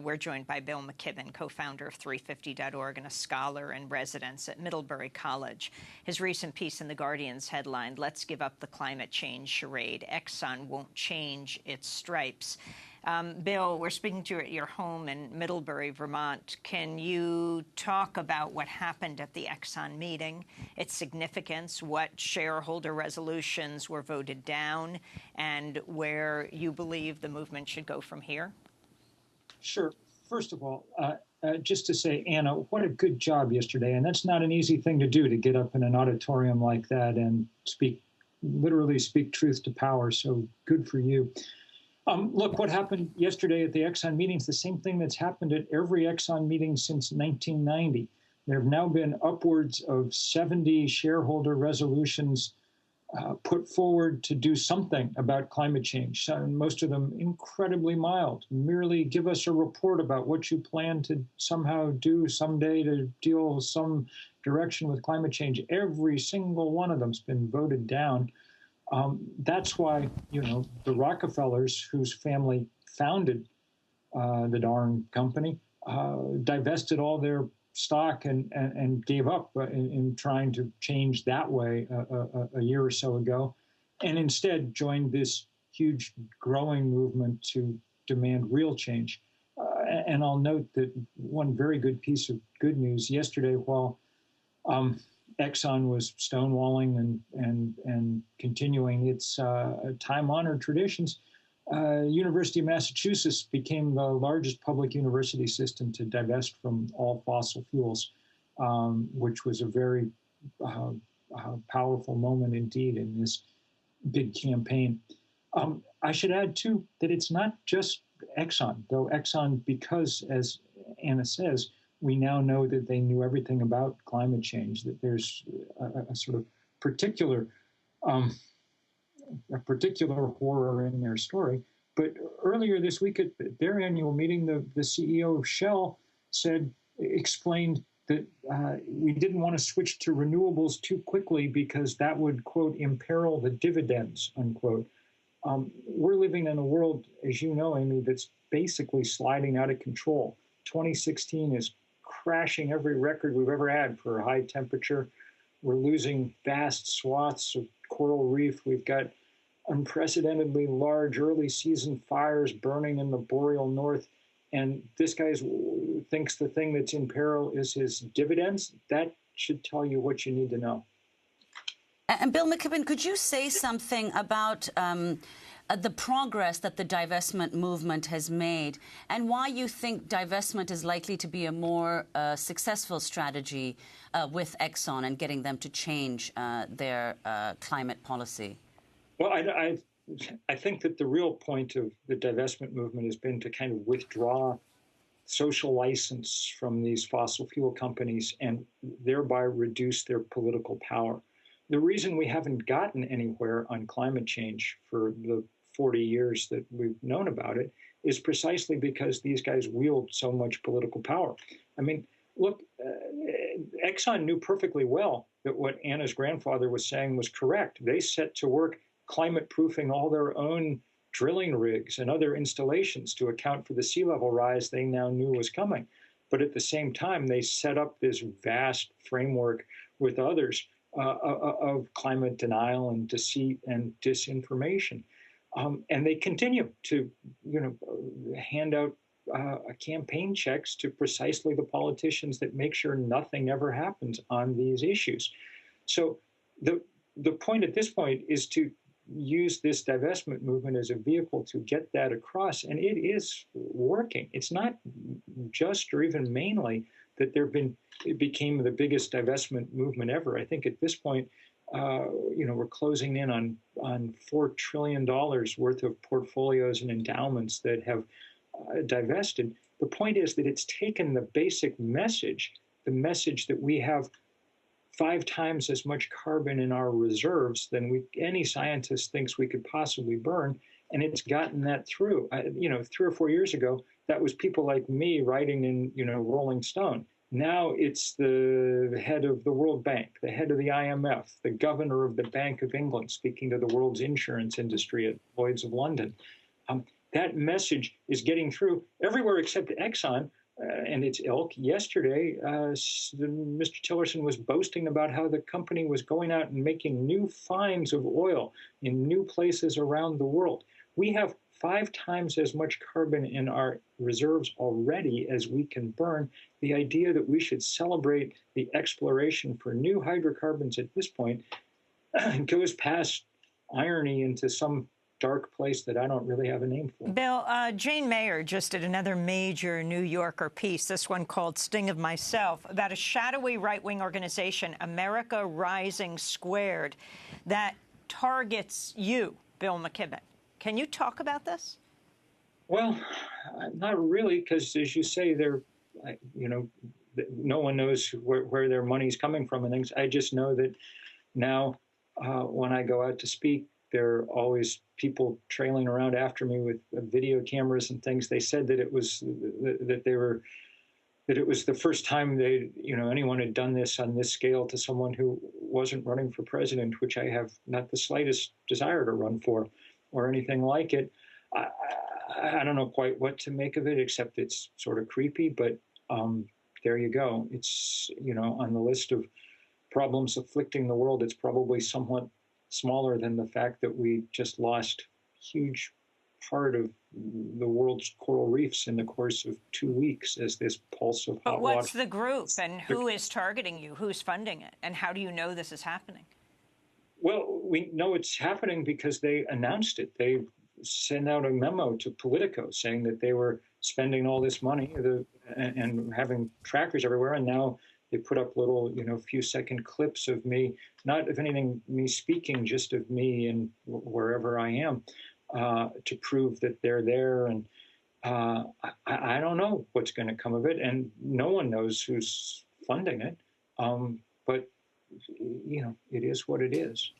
We're joined by Bill McKibben, co-founder of 350.org and a scholar in residence at Middlebury College. His recent piece in The Guardian's headlined, "Let's Give Up the Climate Change Charade. Exxon Won't Change Its Stripes." Bill, we're speaking to you at your home in Middlebury, Vermont. Can you talk about what happened at the Exxon meeting, its significance, what shareholder resolutions were voted down, and where you believe the movement should go from here? Sure. First of all, just to say, Anna, what a good job yesterday. And that's not an easy thing to do, to get up in an auditorium like that and literally speak truth to power. So good for you. Look, what happened yesterday at the Exxon meeting is the same thing that's happened at every Exxon meeting since 1990. There have now been upwards of 70 shareholder resolutions put forward to do something about climate change, and most of them incredibly mild. Merely give us a report about what you plan to somehow do someday to deal with some direction with climate change. Every single one of them's been voted down. That's why, the Rockefellers, whose family founded the darn company, divested all their stock and gave up in trying to change that way a year or so ago, and instead joined this huge growing movement to demand real change. And I'll note that one very good piece of good news yesterday, while Exxon was stonewalling and continuing its time-honored traditions, University of Massachusetts became the largest public university system to divest from all fossil fuels, which was a very powerful moment indeed in this big campaign. I should add, too, that it's not just Exxon, though Exxon, because, as Anna says, we now know that they knew everything about climate change, that there's a sort of particular horror in their story. But earlier this week at their annual meeting, the CEO of Shell explained that we didn't want to switch to renewables too quickly because that would, quote, imperil the dividends, unquote. We're living in a world, as you know, Amy, that's basically sliding out of control. 2016 is crashing every record we've ever had for high temperature. We're losing vast swaths of coral reef. We've got unprecedentedly large early season fires burning in the boreal north. And this guy thinks the thing that's in peril is his dividends. That should tell you what you need to know. And Bill McKibben, could you say something about the progress that the divestment movement has made and why you think divestment is likely to be a more successful strategy with Exxon and getting them to change their climate policy? Well, I think that the real point of the divestment movement has been to kind of withdraw social license from these fossil fuel companies and thereby reduce their political power. The reason we haven't gotten anywhere on climate change for the 40 years that we've known about it is precisely because these guys wield so much political power. I mean, look, Exxon knew perfectly well that what Anna's grandfather was saying was correct. They set to work climate-proofing all their own drilling rigs and other installations to account for the sea level rise they now knew was coming. But at the same time, they set up this vast framework with others of climate denial and deceit and disinformation. And they continue to, hand out campaign checks to precisely the politicians that make sure nothing ever happens on these issues. So the point at this point is to use this divestment movement as a vehicle to get that across, and it is working. It's not just or even mainly that it became the biggest divestment movement ever. I think at this point, we're closing in on $4 trillion worth of portfolios and endowments that have divested. The point is that it's taken the basic message, the message that we have 5 times as much carbon in our reserves than any scientist thinks we could possibly burn, and it's gotten that through. 3 or 4 years ago, that was people like me writing in, Rolling Stone. Now it's the head of the World Bank, the head of the IMF, the governor of the Bank of England, speaking to the world's insurance industry at Lloyd's of London. that message is getting through everywhere except Exxon and its ilk. Yesterday, Mr. Tillerson was boasting about how the company was going out and making new finds of oil in new places around the world. We have 5 times as much carbon in our reserves already as we can burn. The idea that we should celebrate the exploration for new hydrocarbons at this point goes past irony into some dark place that I don't really have a name for. Bill, Jane Mayer just did another major New Yorker piece, this one called Sting of Myself, about a shadowy right-wing organization, America Rising Squared, that targets you, Bill McKibben. Can you talk about this? Well, not really, because as you say, they're, no one knows where their money's coming from and things. I just know that now when I go out to speak, there are always people trailing around after me with video cameras and things. They said that it was it was the first time anyone had done this on this scale to someone who wasn't running for president, which I have not the slightest desire to run for or anything like it. I don't know quite what to make of it, except it's sort of creepy, but there you go. It's, on the list of problems afflicting the world, it's probably somewhat smaller than the fact that we just lost a huge part of the world's coral reefs in the course of 2 weeks as this pulse of hot water. But what's the group, and who is targeting you? Who's funding it? And how do you know this is happening? Well, we know it's happening because they announced it. They sent out a memo to Politico saying that they were spending all this money and having trackers everywhere, and now they put up little, few-second clips of me, not of anything me speaking, just of me and wherever I am, to prove that they're there. And I don't know what's going to come of it, and no one knows who's funding it. But, it is what it is.